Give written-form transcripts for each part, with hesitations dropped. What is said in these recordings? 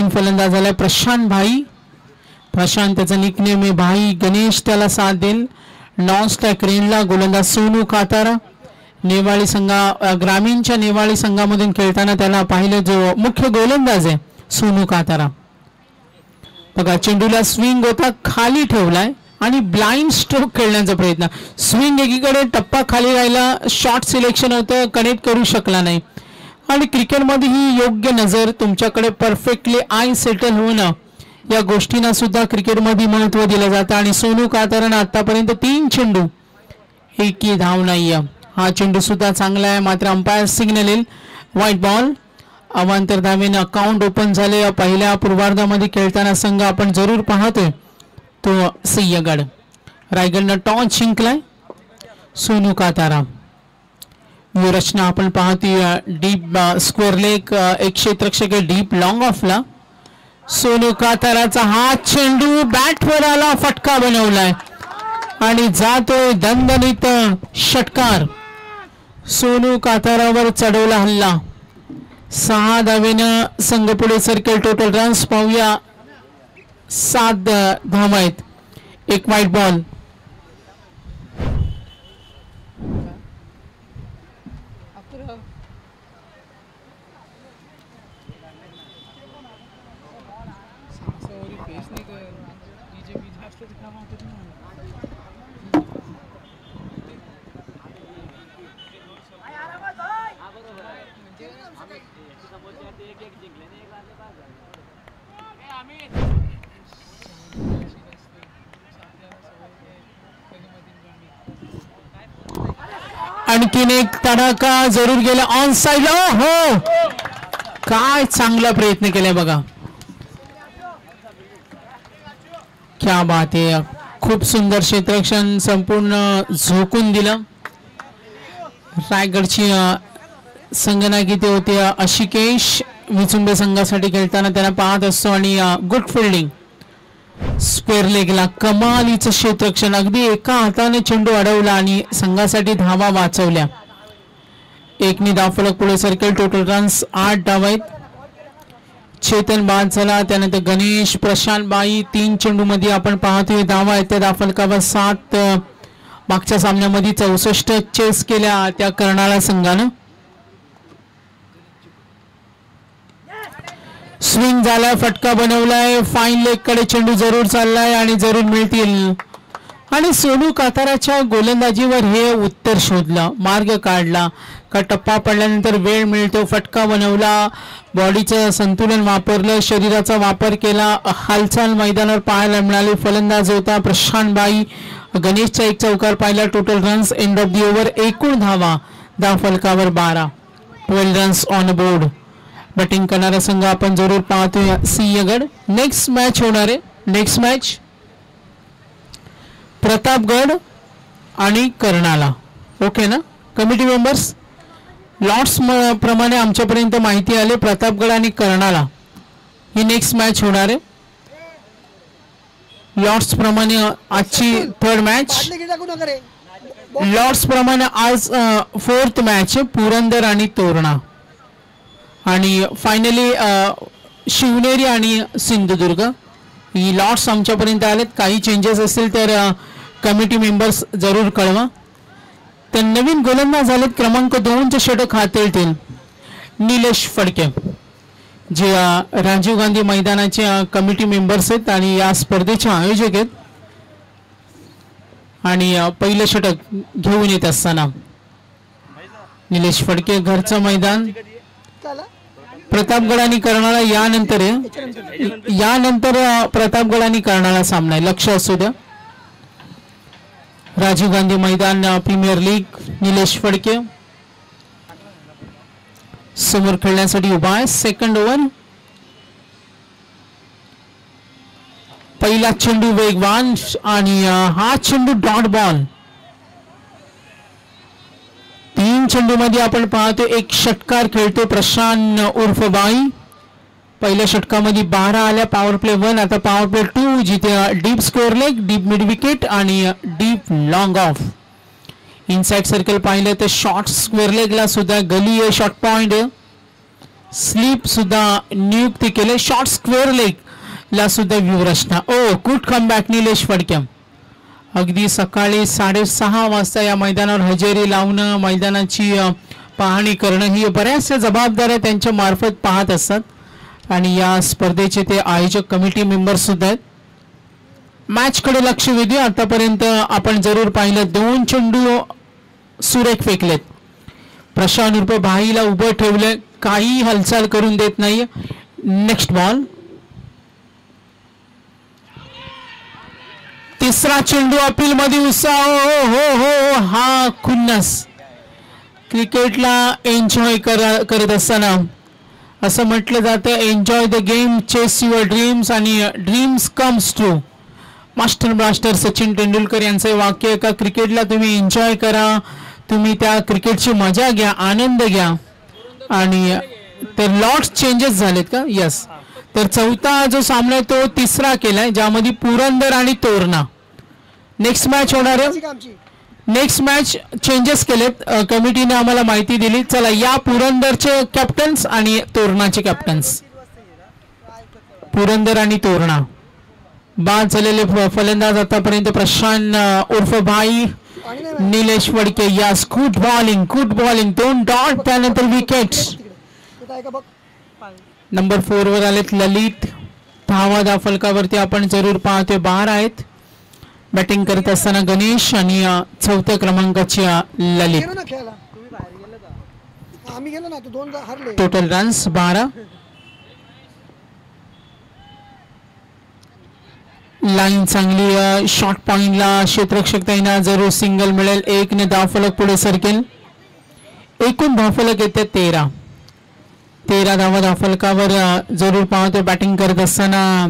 नवीन फलंदाज आलाय प्रशांत भाई. प्रशांत त्याचा निकनेम आहे भाई. गणेश त्याला साथ देईल. नॉन स्ट्राइक रेंजला गोलंदाज सोनू कातारा. नेवाळी ग्रामीणच्या नेवाळी संघामधून खेळताना त्याला पाहिलं जो मुख्य गोलंदाज आहे सोनू कातारा. बघा चेंडूला स्विंग होता, खाली ठेवलाय आणि ब्लाइंड स्ट्रोक खेळण्याचा प्रयत्न. स्विंग एकीकडे, टप्पा खाली राहिला, शॉट सिलेक्शन होतं, कनेक्ट करू शकला नाही. आणि क्रिकेटमध्ये ही योग्य नजर तुमच्याकडे परफेक्टली आय सेटल होणं या गोष्टींना सुद्धा क्रिकेटमध्ये महत्त्व दिलं जातं. आणि सोनू कातारानं आतापर्यंत 3 चेंडू, एकही धाव नाहीये. हा चेंडू सुद्धा चांगला आहे, मात्र अंपायर सिग्नल येईल व्हाईट बॉल. अवांतर धावेनं अकाउंट ओपन झाले. पहिल्या पूर्वार्धामध्ये खेळताना संघ आपण जरूर पाहतोय तो सिंहगड. रायगडनं टॉस जिंकलाय. सोनू कातारा रचना आपण पाहतोय डीप स्क्वेअर लेग, एक क्षेत्ररक्षक डीप लॉंग ऑफला. सोनू काताराचा हा चेंडू बॅटवर आला, फटका बनवलाय आणि जातोय दणदणीत षटकार. सोनू कातारावर चढवला हल्ला. 6 धावेनं संघ पुढे सरकेल. टोटल रन्स पाहूया 7 धावा आहेत. एक व्हाईट बॉल. आणखीन एक तडाखा जरूर गेला ऑन साइड. हो, काय चांगला प्रयत्न केलाय बघा. क्या बात आहे. खूप सुंदर क्षेत्ररक्षण संपूर्ण झोकून दिलं. रायगडची संघनायकी ते होते अशिकेश. विचुंबे संघासाठी खेळताना त्यांना पाहत असतो. आणि गुड फिल्डिंग. स्क्वेअर लेगला कमालीचं क्षेत्ररक्षण. अगदी एका हाताने चेंडू अडवला आणि संघासाठी धावा वाचवल्या. 1 धावफलक पुढे सरकेल. टोटल रन्स 8 धाव आहेत. चेतन बाद झाला. त्यानंतर गणेश, प्रशांत बाई. 3 चेंडू मध्ये आपण पाहतोय धावा आहेत. त्या धावफलकावर 7. मागच्या सामन्यामध्ये 64 चेस केल्या त्या कर्नाळा संघानं. स्विंग झालाय, फटका बनवलाय. फाईन लेग कडे चेंडू जरूर चाललाय आणि जरूर मिळतील. आणि सोनू काताराच्या गोलंदाजीवर हे उत्तर शोधलं, मार्ग काढला का टप्पा पडल्यानंतर वेळ मिळतो. फटका बनवला, बॉडीचं संतुलन वापरलं, शरीराचा वापर केला. हालचाल मैदानावर पाहायला मिळाली. फलंदाज होता प्रशांत बाई. गणेशचा 1 चौकार पाहिला. Total runs end of the over. एकूण धावा धावफलकावर 12. 12 रन्स ऑन बोर्ड. बॅटिंग करणारा संघ आपण जरूर पाहतोय सिंहगड. नेक्स्ट मॅच होणार आहे. नेक्स्ट मॅच प्रतापगड आणि कर्नाला. ओके ना कमिटी मेंबर्स. लॉट्स प्रमाणे आमच्यापर्यंत माहिती आली प्रतापगड आणि कर्नाला ही नेक्स्ट मॅच होणार आहे. लॉट्स प्रमाणे आजची 3rd मॅच. लॉट्स प्रमाणे आज 4th मॅच पुरंदर आणि तोरणा. आणि फायनली शिवनेरी आणि सिंधुदुर्ग ही लॉट्स आमच्यापर्यंत आलेत. काही चेंजेस असतील तर कमिटी मेंबर्स जरूर कळवा. तर नवीन गोलंदाज झालेत. क्रमांक 2चे षटक हातेळतील निलेश फडके, जे राजीव गांधी मैदानाचे कमिटी मेंबर्स आहेत आणि या स्पर्धेचे आयोजक आहेत. आणि पहिलं षटक घेऊन येत असताना निलेश फडके. घरचं मैदान. प्रतापगड आणि कर्नाळा यानंतर प्रतापगड आणि कर्नाळा सामना आहे. लक्ष असू द्या. राजीव गांधी मैदान प्रीमियर लीग. निलेश फडके समोर खेळण्यासाठी उभा आहे. 2nd over. पहिला चेंडू वेगवान आणि हा चेंडू डॉट बॉल. 3 चेंडू मध्ये आपण पाहतो एक षटकार खेळतो प्रशांत उर्फ बाई. पहिल्या षटकामध्ये 12 आल्या. Power play 1. आता पॉवर प्ले 2 जिथे deep square leg, deep mid wicket आणि deep long off. Inside circle पाहिलं तर शॉर्ट स्क्वेअर लेगला सुद्धा गली आहे. शॉर्ट पॉइंट स्लीप सुद्धा नियुक्ती केले. शॉर्ट स्क्वेअर लेग ला सुद्धा व्यूहरचना. ओ गुड कमबॅक निलेश फडके. अगदी सकाळी 6:30 वाजता या मैदानावर हजेरी लावणं, मैदानाची पाहणी करणं ही बऱ्याचशा जबाबदाऱ्या त्यांच्या मार्फत पाहत असतात आणि या स्पर्धेचे ते आयोजक कमिटी मेंबर सुद्धा आहेत. मॅच कडे लक्ष वेधूया. आतापर्यंत आपण जरूर पाहिलं 2 चेंडू सुरेख फेकलेत. प्रशांत उर्फ भाईला उभं ठेवलं, काही हालचाल करून देत नाही. Next ball. तिसरा चेंडू अपील मध्ये उत्साह. हो हो हो हा खुन्नस. क्रिकेटला एन्जॉय करत असताना असं म्हटलं जातं, enjoy the game, chase your dreams आणि dreams comes true. Master blaster Sachin Tendulkar यांचं वाक्य आहे का क्रिकेटला तुम्ही एन्जॉय करा, तुम्ही त्या क्रिकेटची मजा घ्या, आनंद घ्या. आणि तर लॉट्स चेंजेस झालेत का? यस. तर चौथा जो सामना आहे तो तिसरा केलाय, ज्यामध्ये पुरंदर आणि तोरणा. नेक्स्ट मॅच होणार आहे. नेक्स्ट मॅच चेंजेस केलेत कमिटीने आम्हाला माहिती दिली. चला या पुरंदरचे कॅप्टन्स आणि तोरणाचे कॅप्टन्स. पुरंदर आणि तोरणा. बाद झालेले फलंदाज आतापर्यंत प्रशांत उर्फ भाई, निलेश फडके. यास good bowling, good bowling. 2 dot, त्यानंतर विकेट. नंबर 4 वर आलेत ललित. धावा फलकावरती आपण जरूर पाहतोय 12 आहेत. बॅटिंग करत असताना गणेश आणि 4थ्या क्रमांकाची ललित. Total runs 12. लाईन चांगली. शॉर्ट पॉइंटला क्षेत्ररक्षक त्यांना जरूर सिंगल मिळेल. 1 ने धावफलक पुढे सरकेल. एकूण धावफलक येते 13. 13 धावा धावफलकावर जरूर पाहतोय. बॅटिंग करत असताना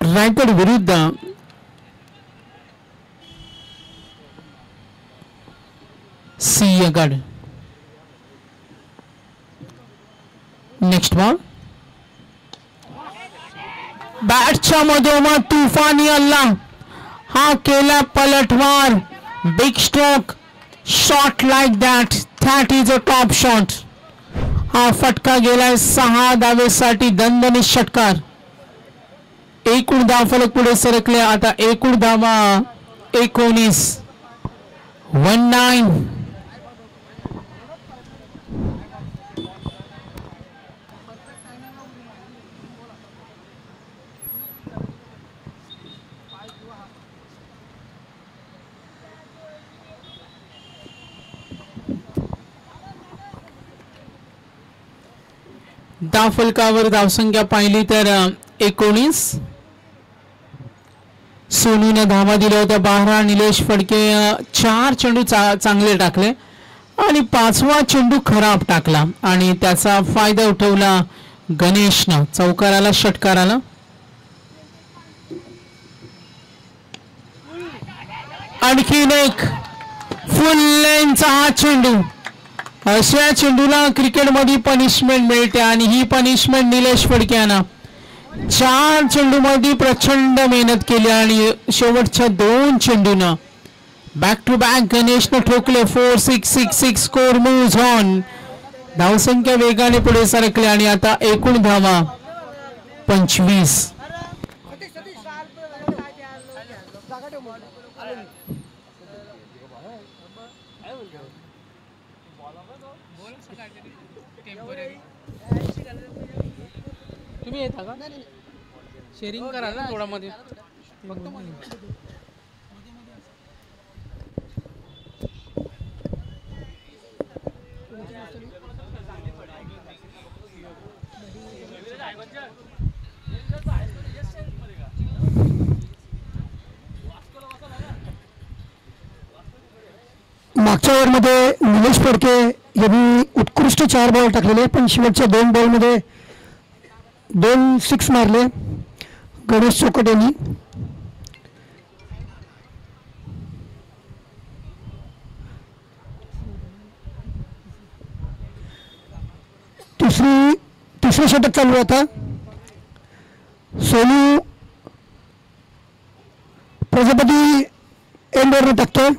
रायगड विरुद्ध सिंहगड. Next ball. बॅटच्या मधोमध तुफानी हल्ला. हा केला पलटवार. Big stroke. Shot like that. That is a top shot. हा फटका गेलाय 6 धावेसाठी. दणदणीत षटकार. एकूण धावफलक पुढे सरकले. आता एकूण धावा 19. 19. धावफलकावर धावसंख्या पाहिली तर 19. सोनूने धावा दिल्या होत्या 12. निलेश फडके 4 चेंडू चांगले टाकले आणि 5वा चेंडू खराब टाकला आणि त्याचा फायदा उठवला गणेशनं. चौकाराला षटकाराला. आणखीन एक फुल लेनचा हा चेंडू. अशा चेंडूला क्रिकेटमध्ये पनिशमेंट मिळते आणि ही पनिशमेंट निलेश फडके यांना 4 चेंडूमध्ये प्रचंड मेहनत केली आणि शेवटच्या 2 चेंडूनं बॅक टू बॅक गणेशनं ठोकले. 4 6 6 6. Score moves on. धावसंख्या वेगाने पुढे सरकली आणि आता एकूण धावा 25. तुम्ही येता का? शेअरिंग करा ना थोडा मध्ये. मागच्या ओव्हरमध्ये निलेश फडके यांनी उत्कृष्ट 4 बॉल टाकलेले, पण शेवटच्या 2 बॉलमध्ये 2 6 मारले गणेश चोकट यांनी. तिसरे षटक चालू आहे आता. सोनू प्रजापती एंडवरनं टाकतोय.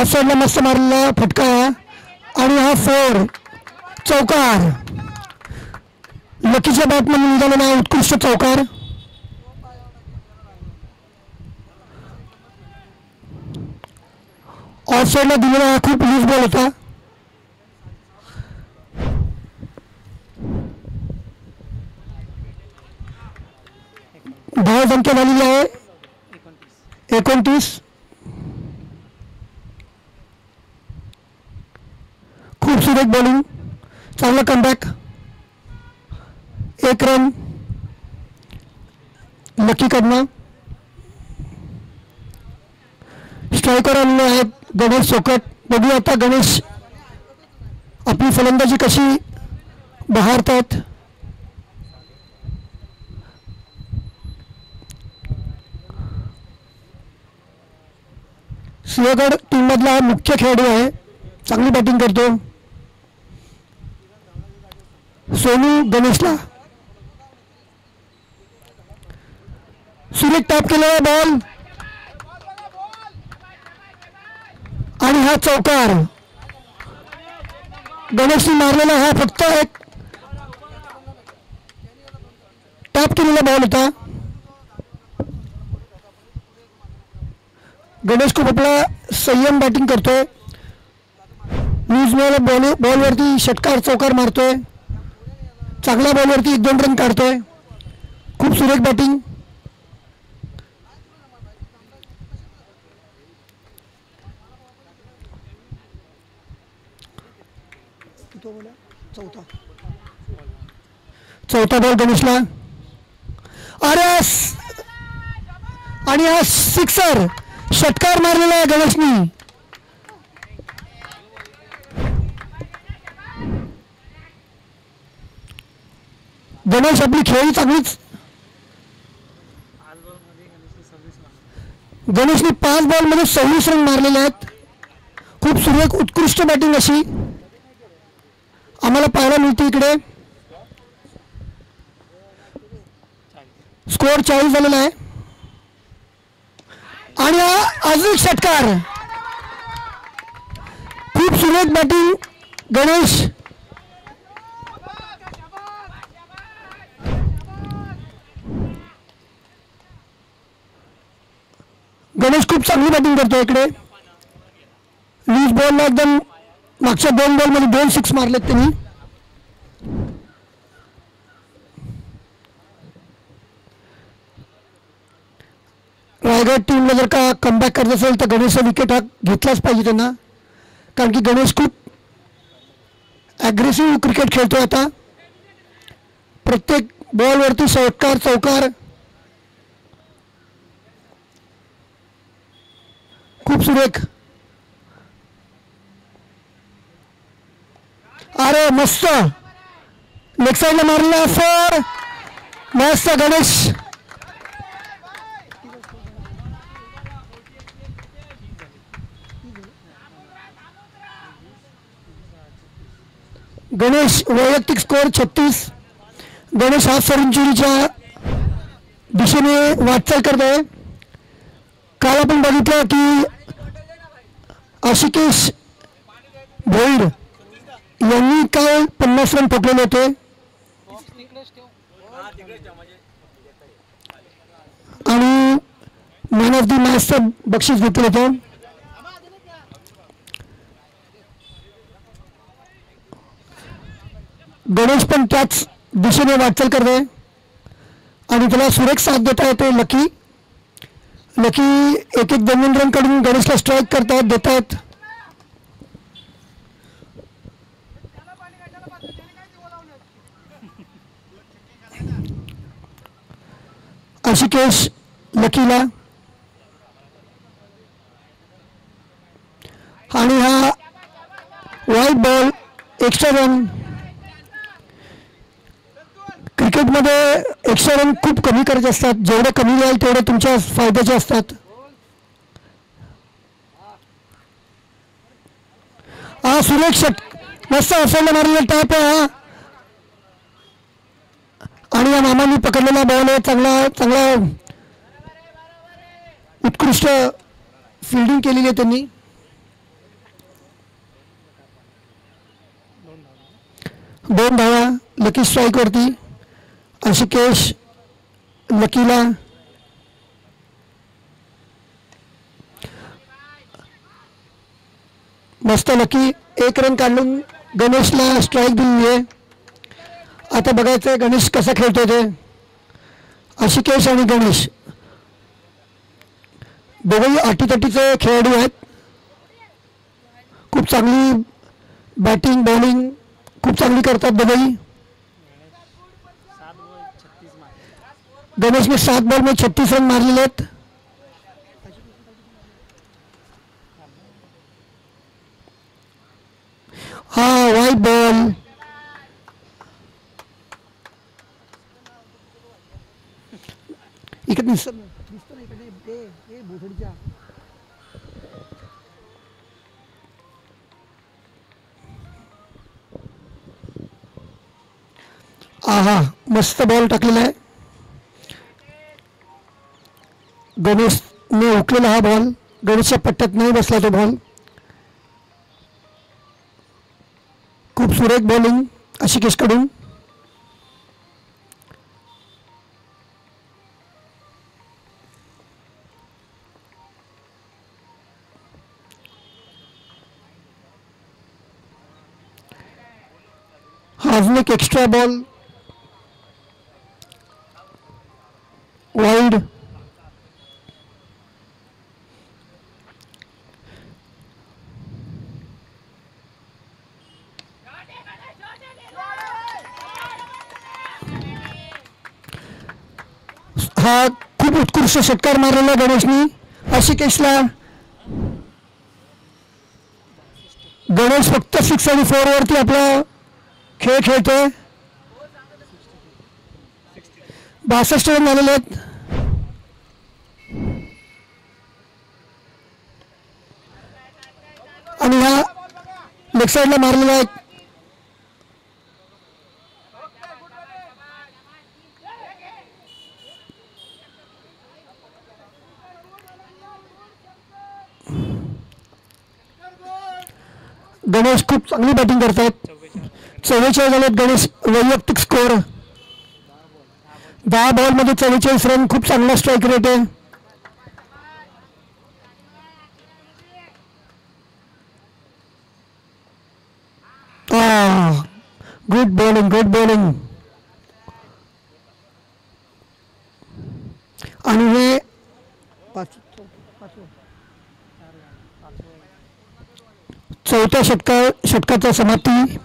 ऑफ साईडला मस्त मारलेला फटका आणि हा 4 चौकार. लकीच्या बॅटमधून निघालेला उत्कृष्ट चौकार. ऑफ साईडला दिलेला हा खूप लूज बॉल होता. धाव संख्या झालेली आहे 29. खूप सुरेख बॉलिंग, चांगला कमबॅक. 1 रन लकीकडनं. स्ट्रायकर आलेले आहेत गणेश सोकट. बघूया आता गणेश आपली फलंदाजी कशी बहारतात. सिंहगड टीममधला हा मुख्य खेळाडू आहे, चांगली बॅटिंग करतो. सोनू गणेशला सुरेख टॅप केलेला बॉल आणि हा चौकार. गणेशने मारलेला हा फक्त एक टॅप केलेला बॉल होता. गणेश खूप आपला संयम बॅटिंग करतोय. लूज बॉलवरती षटकार चौकार मारतोय. चांगल्या बॉलवरती 1-2 रन काढतोय. खूप सुरेख बॅटिंग. चौथा बॉल गणेशला. अरे आणि हा सिक्सर षटकार मारलेला आहे गणेशनी. गणेश आपली खेळी चांगलीच. गणेशने 5 बॉलमध्ये 26 रन मारलेले आहेत. खूप सुरेख उत्कृष्ट बॅटिंग अशी आम्हाला पाहायला मिळते इकडे. स्कोअर 40 झालेला आहे आणि अजून षटकार. खूप सुरेख बॅटिंग गणेश. गणेश खूप चांगली बॅटिंग करतो इकडे. लूज बॉलला एकदम मागच्या 2 बॉलमध्ये 2 6 मारलेत त्यांनी. रायगड टीमला जर का कमबॅक करत असेल तर गणेशचा विकेट हा घेतलाच पाहिजे त्यांना, कारण की गणेश खूप ॲग्रेसिव्ह क्रिकेट खेळतो आता. प्रत्येक बॉलवरती षटकार चौकार. खूप सुरेख. अरे मस्त लेग साईडला मारलेला 4. मस्त गणेश. गणेश वैयक्तिक स्कोअर 36. गणेश हा सेंचुरीच्या दिशेने वाटचाल करतोय. काल आपण बघितलं की आशिकेश भोईर यांनी काल 50 रन ठोकलेले होते आणि मॅन ऑफ द मॅचचं बक्षीस घेतलं होतं. गणेश पण त्याच दिशेने वाटचाल करतोय आणि त्याला सुरेख साथ देता येते लकी. एक 2 रन कडून गणेशला स्ट्राईक करतायत देतायत. आशिकेश लकीला आणि हा वाईट बॉल एक्स्ट्रा रन. क्रिकेटमध्ये एक्स्ट्रा रन खूप कमी करायचे असतात. जेवढे कमी जाईल तेवढे तुमच्या फायद्याचे असतात. हा सुरेख मस्त असायला मारलेला टॅप आहे हा आणि या मामांनी पकडलेला बॉल आहे. चांगला उत्कृष्ट फिल्डिंग केलेली आहे त्यांनी. 2 धावा लकी स्ट्राईकवरती. आशिकेश लकीला मस्त लकी 1 रन काढून गणेशला स्ट्राईक दिली आहे. आता बघायचं गणेश कसा खेळतोय ते. आशिकेश आणि गणेश दोघेही अटीतटीचे खेळाडू आहेत. खूप चांगली बॅटिंग बॉलिंग खूप चांगली करतात दोघेही. गणेशने 7 बॉलमध्ये 36 रन मारलेले आहेत. हा वाईट बॉल. इकडे दिसतं ना इकडे भोसडीच्या. आहा मस्त बॉल टाकलेला आहे. गणेशने हुकलेला हा बॉल. गणेशच्या पट्ट्यात नाही बसला तो बॉल. खूप सुरेख बॉलिंग आशिकेशकडून. हा अजून एक एक्स्ट्रा बॉल वाईड. हा खूप उत्कृष्ट षटकार मारलेला गणेशनी आशिकेशला. गणेश फक्त 6 आणि 4 वरती आपला खेळ खेळतोय. 62 रन झालेले आहेत. आणि हा लेग साईडला मारलेला आहे. गणेश खूप चांगली बॅटिंग करतात. 44 झालेत गणेश वैयक्तिक स्कोअर. 10 बॉलमध्ये 44 रन. खूप चांगला स्ट्राईक रेट आहे. Good bowling good bowling. आणि हे चौथ्या षटकाचा समाप्ती.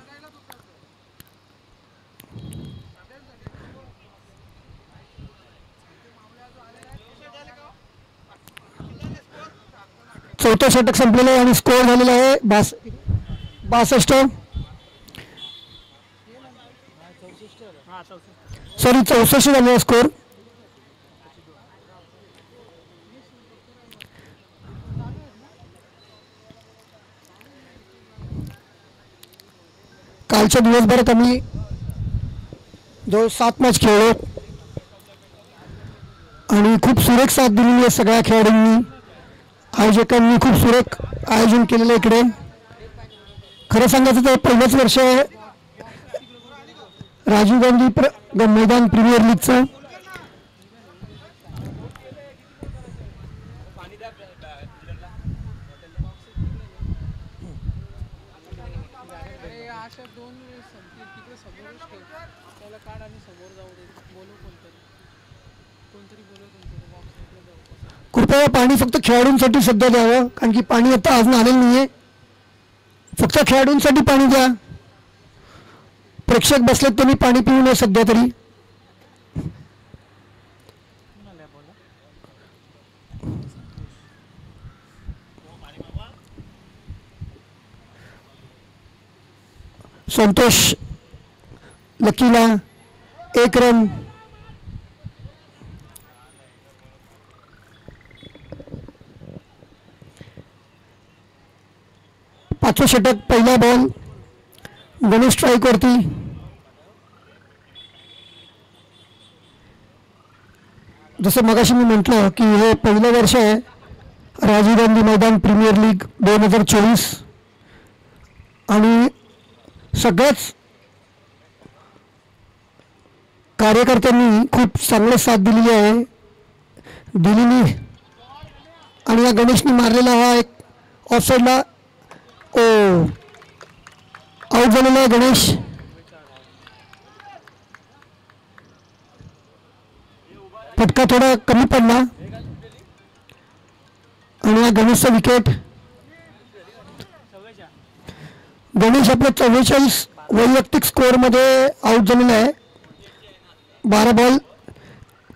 चौथं षटक संपलेलं आहे आणि स्कोअर झालेला आहे 62. सॉरी 64 झालेला स्कोअर. कालच्या दिवसभरात आम्ही जवळ 7 मॅच खेळलो आणि खूप सुरेख साथ दिलेली आहे सगळ्या खेळाडूंनी. आयोजकांनी खूप सुरेख आयोजन केलेलं आहे इकडे. खरं सांगायचं तर पहिलंच वर्ष आहे राजीव गांधी मैदान प्रीमियर लीगचं. कृपया पाणी फक्त खेळाडूंसाठी सध्या द्यावं कारण की पाणी आता अजून आलेलं नाहीये. फक्त खेळाडूंसाठी पाणी द्या. प्रेक्षक बसलेत त्यांनी पाणी पिऊ नये सध्या तरी. संतोष लकीला 1 रन. पाचवं षटक पहिला बॉल गणेश स्ट्राईक वरती. जसं मगाशी मी म्हटलं की हे पहिलं वर्ष आहे राजीव गांधी मैदान प्रीमियर लीग 2024 आणि सगळ्याच कार्यकर्त्यांनी खूप चांगलं साथ दिलेली आहे दिल्लीनी आणि या गणेशनी मारलेला हा एक ऑफसाईडला आउट झालेला आहे गणेश. फटका थोडा कमी पडला आणि हा गणेशचा विकेट. गणेश आपल्या 44 वैयक्तिक स्कोअरमध्ये आउट झालेला आहे. 12 बॉल